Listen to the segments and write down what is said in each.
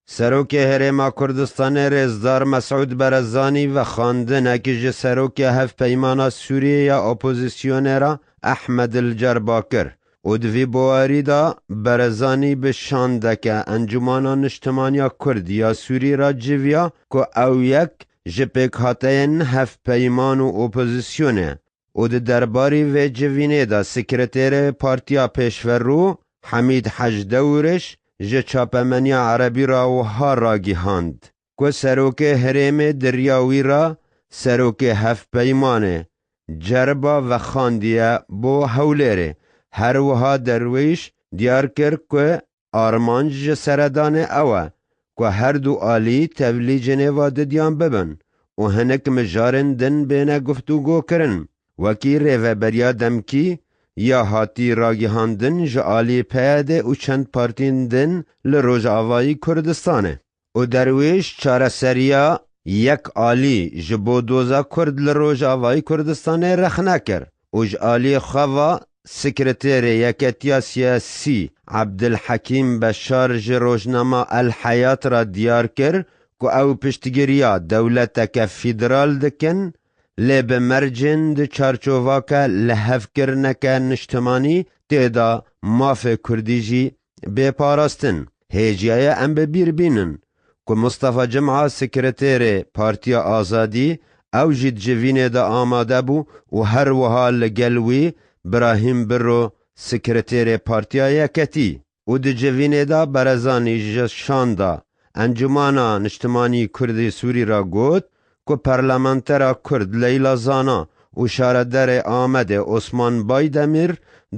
سروک هرما کردستان رزدار مسعود برزانی و خواندنک ji سروک هف پیمانا سوریه یا اپوزیسیون را احمد الجرباکر و دوی بواری دا برزانی به شاندک انجمانا نشتمانیا کرد یا سوری را جویا که او یک جپک هاتین هف پیمان و اپوزیسیونه و ده درباری و جوینه دا سکرتیر پارتیا پیشورو حمید حجدورش جه چاپمنیا عربی را و ها را گیهاند که سروک هرم دریاوی را سروک هف پیمانه جربا و خاندیه بو هولیره هر وها درویش دیار کرد که آرمانج سردان اوه که هر دو آلی تولیج نواده دیان ببن و هنک مجارن دن بینه گفتگو کرن وکی ریوه بریا دمکی یا هاتی راگیهاندن جه آلی پیاده و چند پارتین دن لروج آوایی کردستانه و درویش چاره سریا یک آلی جبو دوزا کرد لروج آوایی کردستانه رخنه کرد و جه آلی خوا سکرتیر یکتیا سیاسی عبدالحکیم بشار جه روزنامه الحیات را دیار کرد که او پشتگیریا دولتک فیدرال دکن لی بمرجن ده چارچوواکا لحف کرنکا نشتمانی تیدا ماف کردیجی بپاراستن هیجیای ام ببیر بینن که مصطفی جمعه سکرتیر پارتیا آزادی او جید جوینه دا آماده بو و هر وها لگلوی براهیم برو سکرتیر پارتیا یکتی و ده جوینه دا برزانی جشاندا انجمانا نشتمانی کردی سوری را گوت که پرلمانتر کرد لیلا زانا و شاردر آمد عثمان بایدمیر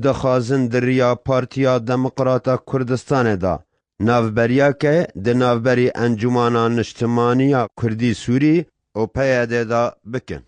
دخوازن دریا پارتیا دموکراتا کردستان دا نافبریا که ده نافبری انجمانا نشتمانی کردی سوری و پیاده دا بکن.